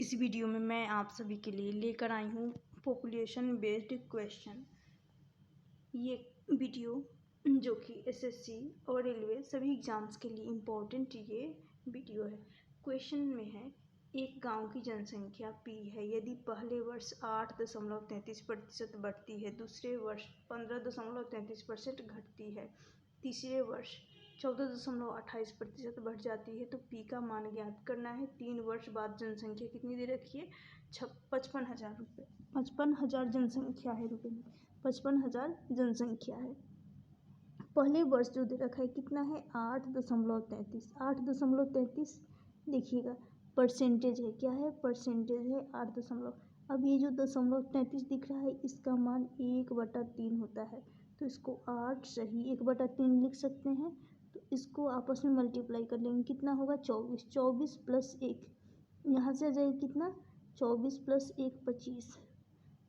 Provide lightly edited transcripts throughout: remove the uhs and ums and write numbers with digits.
इस वीडियो में मैं आप सभी के लिए लेकर आई हूँ पॉपुलेशन बेस्ड क्वेश्चन। ये वीडियो जो कि एसएससी और रेलवे सभी एग्जाम्स के लिए इम्पोर्टेंट ये वीडियो है। क्वेश्चन में है, एक गांव की जनसंख्या P है यदि पहले वर्ष 8.33% बढ़ती है, दूसरे वर्ष 15.33% घटती है, तीसरे वर्ष 14.28% बढ़ जाती है तो P का मान ज्ञात करना है। 3 वर्ष बाद जनसंख्या कितनी दे रखी है? 55,000 रुपये। 55,000 जनसंख्या है, रुपये में 55,000 जनसंख्या है। पहले वर्ष जो दे रखा है कितना है? 8.33। 8.33 देखिएगा परसेंटेज है, क्या है? परसेंटेज है 8 अब ये जो 0.33 दिख रहा है इसका मान 1/3 होता है, तो इसको 8 सही 1/3 लिख सकते हैं। तो इसको आपस में मल्टीप्लाई कर लेंगे, कितना होगा? 24। 24 + 1 यहाँ से आ जाएगा कितना? 24 + 1 25।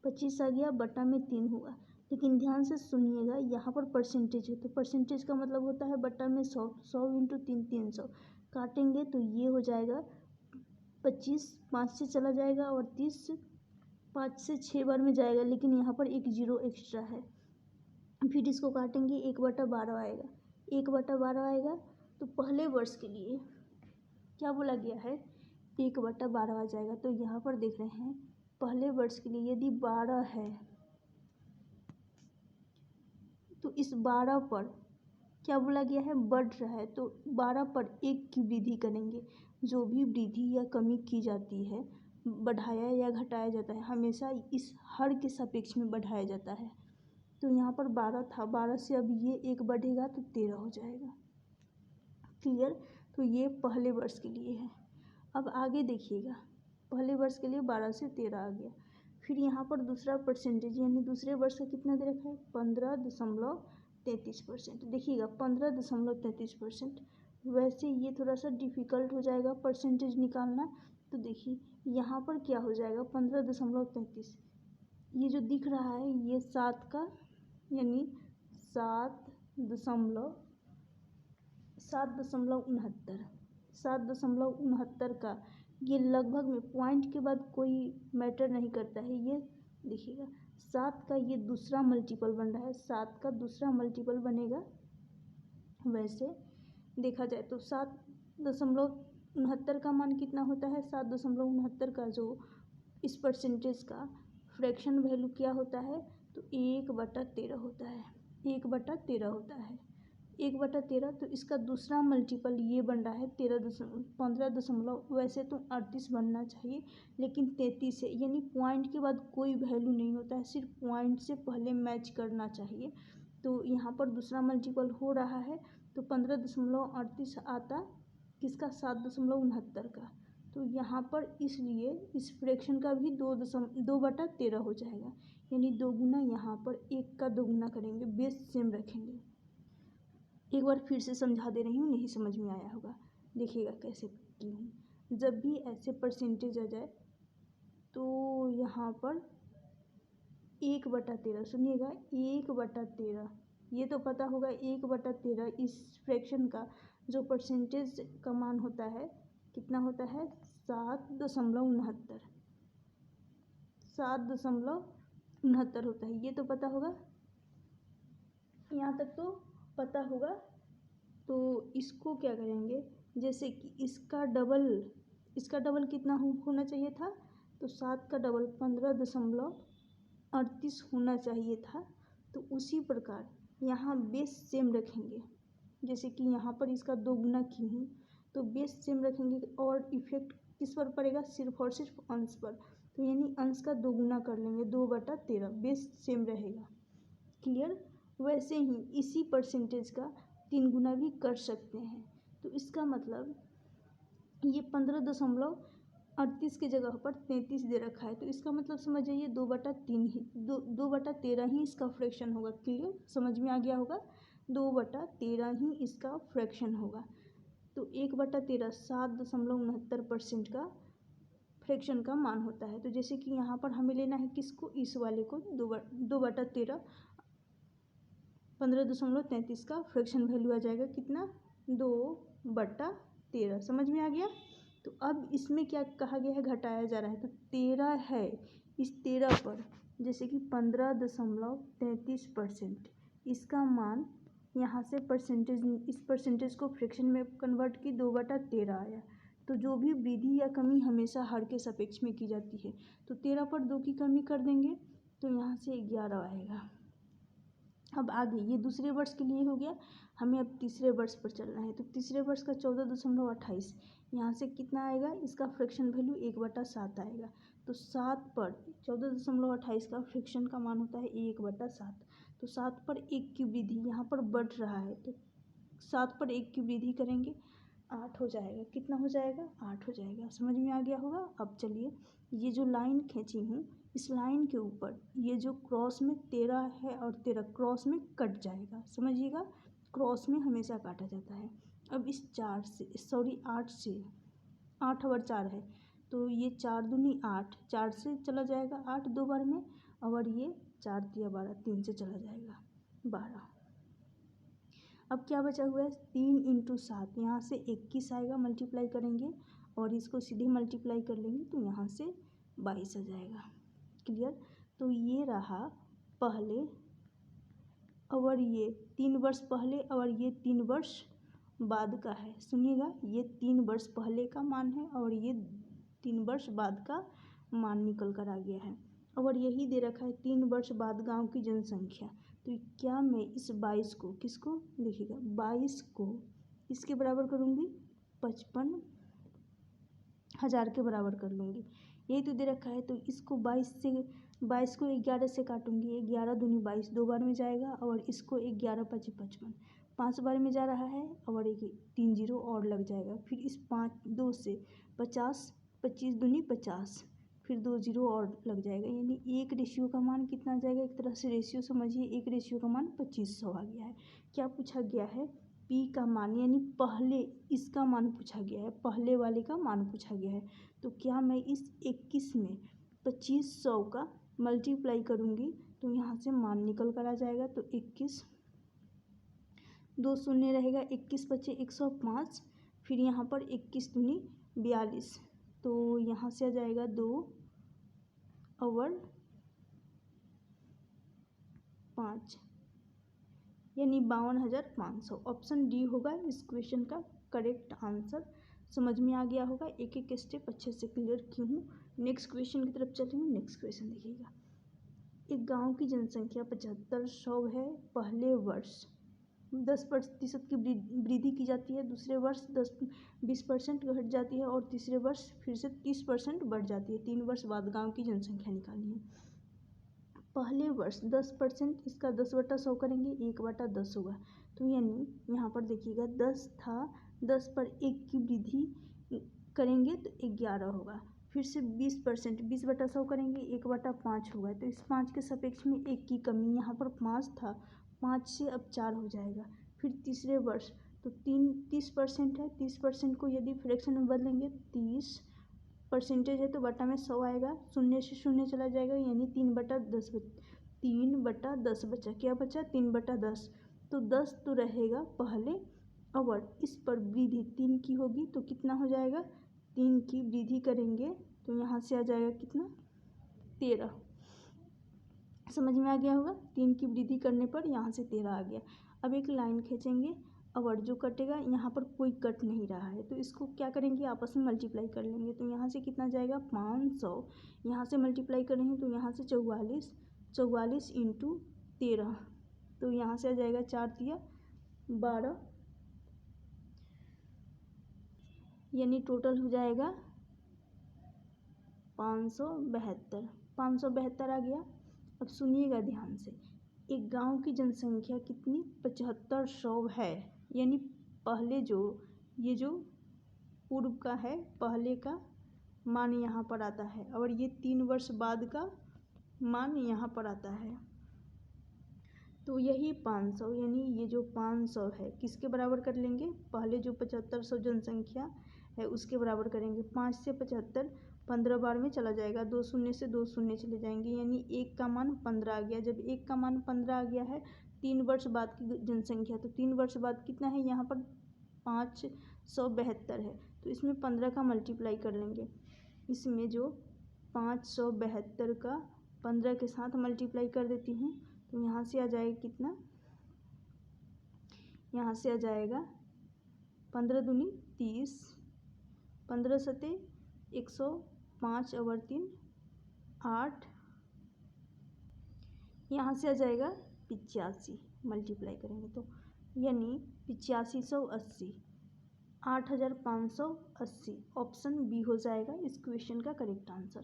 25 आ गया, बटा में 3 हुआ। लेकिन ध्यान से सुनिएगा, यहाँ पर परसेंटेज है तो परसेंटेज का मतलब होता है बटा में 100। 100 × 3 300 काटेंगे तो ये हो जाएगा 25। 5 से चला जाएगा और 30 5 से 6 बार में जाएगा, लेकिन यहाँ पर एक 0 एक्स्ट्रा है। फिर इसको काटेंगे 1/12 आएगा। 1/12 आएगा तो पहले वर्ष के लिए क्या बोला गया है? 1/12 आ जाएगा। तो यहाँ पर देख रहे हैं पहले वर्ष के लिए यदि 12 है तो इस 12 पर क्या बोला गया है? बढ़ रहा है, तो 12 पर 1 की वृद्धि करेंगे। जो भी वृद्धि या कमी की जाती है, बढ़ाया या घटाया जाता है, हमेशा इस हर के सापेक्ष में बढ़ाया जाता है। तो यहाँ पर 12 था, 12 से अब ये 1 बढ़ेगा तो 13 हो जाएगा। क्लियर? तो ये पहले वर्ष के लिए है। अब आगे देखिएगा, पहले वर्ष के लिए 12 से 13 आ गया। फिर यहाँ पर दूसरा परसेंटेज यानी दूसरे वर्ष का कितना दे रखा है? 15.33%। देखिएगा 15.33%। वैसे ये थोड़ा सा डिफ़िकल्ट हो जाएगा परसेंटेज निकालना। तो देखिए यहाँ पर क्या हो जाएगा? 15.33 ये जो दिख रहा है ये 7 का यानी 7.69 का ये लगभग में पॉइंट के बाद कोई मैटर नहीं करता है। ये देखिएगा 7 का ये दूसरा मल्टीपल बन रहा है, 7 का दूसरा मल्टीपल बनेगा। वैसे देखा जाए तो 7.69 का मान कितना होता है? 7.69 का जो इस परसेंटेज का फ्रैक्शन वैल्यू क्या होता है? तो 1/13 होता है। 1/13 होता है। 1/13 तो इसका दूसरा मल्टीपल ये बन रहा है 15 वैसे तो 38 बनना चाहिए, लेकिन 33 है, यानी पॉइंट के बाद कोई वैल्यू नहीं होता है, सिर्फ पॉइंट से पहले मैच करना चाहिए। तो यहाँ पर दूसरा मल्टीपल हो रहा है तो 15.38 आता किसका? 7.69 का। तो यहाँ पर इसलिए इस फ्रैक्शन का भी 2/13 हो जाएगा, यानी 2 गुना यहाँ पर 1 का 2 गुना करेंगे, बेस सेम रखेंगे। एक बार फिर से समझा दे रही हूँ, नहीं समझ में आया होगा, देखिएगा कैसे की हूँ। जब भी ऐसे परसेंटेज आ जाए तो यहाँ पर 1/13 सुनिएगा, 1/13 ये तो पता होगा। 1/13 इस फ्रैक्शन का जो परसेंटेज का मान होता है कितना होता है? 7.69 7.69 होता है, ये तो पता होगा। यहाँ तक तो पता होगा। तो इसको क्या करेंगे, जैसे कि इसका डबल कितना होना चाहिए था? तो 7 का डबल 15.38 होना चाहिए था। तो उसी प्रकार यहाँ बेस सेम रखेंगे, जैसे कि यहाँ पर इसका 2 गुना की हूँ तो बेस सेम रखेंगे। और इफेक्ट किस पर पड़ेगा? सिर्फ और सिर्फ अंश पर। तो यानी अंश का 2 गुना कर लेंगे, 2/13, बेस सेम रहेगा। क्लियर? वैसे ही इसी परसेंटेज का 3 गुना भी कर सकते हैं। तो इसका मतलब ये 15.38 की जगह पर 33 दे रखा है, तो इसका मतलब समझ जाइए 2/3 ही 2/13 ही इसका फ्रैक्शन होगा। क्लियर? समझ में आ गया होगा, 2/13 ही इसका फ्रैक्शन होगा। तो 1/13 7.69% का फ्रैक्शन का मान होता है। तो जैसे कि यहाँ पर हमें लेना है किसको? इस वाले को 2/13 15.33 का फ्रैक्शन वैल्यू आ जाएगा कितना? 2/13। समझ में आ गया? तो अब इसमें क्या कहा गया है, घटाया जा रहा है। तो 13 है, इस 13 पर जैसे कि 15.33%, इसका मान यहाँ से परसेंटेज, इस परसेंटेज को फ्रैक्शन में कन्वर्ट की 2/13 आया। तो जो भी वृद्धि या कमी हमेशा हर के सापेक्ष में की जाती है। तो 13 पर 2 की कमी कर देंगे तो यहाँ से 11 आएगा। अब आगे ये दूसरे वर्ष के लिए हो गया, हमें अब तीसरे वर्ष पर चलना है। तो तीसरे वर्ष का 14.28, यहाँ से कितना आएगा, इसका फ्रैक्शन वैल्यू 1/7 आएगा। तो 7 पर 14.28 का फ्रैक्शन का मान होता है 1/7। तो 7 पर 1 की वृद्धि यहाँ पर बढ़ रहा है, तो 7 पर 1 की वृद्धि करेंगे 8 हो जाएगा। कितना हो जाएगा, 8 हो जाएगा। समझ में आ गया होगा। अब चलिए, ये जो लाइन खींची हूँ, इस लाइन के ऊपर ये जो क्रॉस में 13 है और 13 क्रॉस में कट जाएगा। समझिएगा, क्रॉस में हमेशा काटा जाता है। अब इस 8 से 8 और 4 है, तो ये 4 दूनी 8, 4 से चला जाएगा 8 दो बार में, और ये 4 तिया 12, 3 से चला जाएगा 12। अब क्या बचा हुआ है, 3 × 7, यहाँ से 21 आएगा, मल्टीप्लाई करेंगे और इसको सीधे मल्टीप्लाई कर लेंगे तो यहाँ से 22 आ जाएगा। क्लियर। तो ये रहा पहले, और ये 3 वर्ष पहले और ये 3 वर्ष बाद का है। सुनिएगा, ये 3 वर्ष पहले का मान है और ये 3 वर्ष बाद का मान निकल कर आ गया है। और यही दे रखा है 3 वर्ष बाद गांव की जनसंख्या। तो क्या मैं इस 22 को, किसको देखिएगा, 22 को इसके बराबर करूँगी, 55,000 के बराबर कर लूँगी। यही तो दे रखा है। तो इसको 22 को 11 से काटूंगी, 11 दूनी 22, दो बार में जाएगा, और इसको 11 × 5 = 55, 5 बार में जा रहा है, और एक 3 0 और लग जाएगा। फिर इस 2 से 50, 25 दूनी 50, फिर 2 0 और लग जाएगा। यानी एक रेशियो का मान कितना आ जाएगा, एक तरह से रेशियो समझिए, एक रेशियो का मान 2500 आ गया है। क्या पूछा गया है, पी का मान, यानी पहले इसका मान पूछा गया है, पहले वाले का मान पूछा गया है। तो क्या मैं इस 21 में 2500 का मल्टीप्लाई करूँगी तो यहाँ से मान निकल कर आ जाएगा। तो 21, 2 शून्य रहेगा, 21 बचे 105, फिर यहाँ पर 21 दूनी 42, तो यहाँ से आ जाएगा 2 और 5, यानी 52,500। ऑप्शन डी होगा इस क्वेश्चन का करेक्ट आंसर। समझ में आ गया होगा, एक एक स्टेप अच्छे से क्लियर की हूँ। नेक्स्ट क्वेश्चन की तरफ चलेंगे। नेक्स्ट क्वेश्चन देखिएगा, एक गांव की जनसंख्या 7500 है। पहले वर्ष 10% की वृद्धि की जाती है, दूसरे वर्ष 20% घट जाती है, और तीसरे वर्ष फिर से 30% बढ़ जाती है। 3 वर्ष बाद गांव की जनसंख्या निकालनी है। पहले वर्ष 10%, इसका 10/100 करेंगे, 1/10 होगा। तो यानी यहाँ पर देखिएगा 10 था, 10 पर 1 की वृद्धि करेंगे तो 11 होगा। फिर से 20%, 20/100 करेंगे, 1/5 होगा। तो इस 5 के सापेक्ष में 1 की कमी, यहाँ पर 5 था, 5 से अब 4 हो जाएगा। फिर तीसरे वर्ष तो 30% है, 30% को यदि फ्रैक्शन में बदलेंगे, 30% है तो बटा में 100 आएगा, शून्य से शून्य चला जाएगा, यानी 3/10 बचा। क्या बचा, 3/10। तो 10 तो रहेगा पहले, और इस पर वृद्धि 3 की होगी तो कितना हो जाएगा, 3 की वृद्धि करेंगे तो यहाँ से आ जाएगा कितना, 13। समझ में आ गया होगा, 3 की वृद्धि करने पर यहाँ से 13 आ गया। अब एक लाइन खींचेंगे, और जो कटेगा यहाँ पर कोई कट नहीं रहा है, तो इसको क्या करेंगे, आपस में मल्टीप्लाई कर लेंगे। तो यहाँ से कितना जाएगा, 500, यहाँ से मल्टीप्लाई करेंगे तो यहाँ से 44 × 13, तो यहाँ से आ जाएगा 4 तिया 12, यानी टोटल हो जाएगा 572 आ गया। अब सुनिएगा ध्यान से, एक गांव की जनसंख्या कितनी, 7500 है, यानी पहले ये जो पूर्व का है, पहले का मान यहाँ पर आता है, और ये 3 वर्ष बाद का मान यहाँ पर आता है। तो यही 500, यानी ये जो 500 है किसके बराबर कर लेंगे, पहले जो 7500 जनसंख्या है उसके बराबर करेंगे। 5 से 75 15 बार में चला जाएगा, 2 शून्य से 2 शून्य चले जाएंगे, यानी 1 का मान 15 आ गया। जब 1 का मान 15 आ गया है, 3 वर्ष बाद की जनसंख्या, तो 3 वर्ष बाद कितना है, यहाँ पर 572 है, तो इसमें 15 का मल्टीप्लाई कर लेंगे। इसमें जो 572 का 15 के साथ मल्टीप्लाई कर देती हूँ, तो यहाँ से आ जाएगा कितना, यहाँ से आ जाएगा 15 दूनी 30, 15 सते 105 और 3 8, यहाँ से आ जाएगा 85 मल्टीप्लाई करेंगे तो, यानी 8580, 8580। ऑप्शन बी हो जाएगा इस क्वेश्चन का करेक्ट आंसर।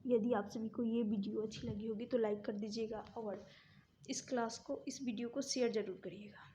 यदि आप सभी को ये वीडियो अच्छी लगी होगी तो लाइक कर दीजिएगा और इस वीडियो को शेयर ज़रूर करिएगा।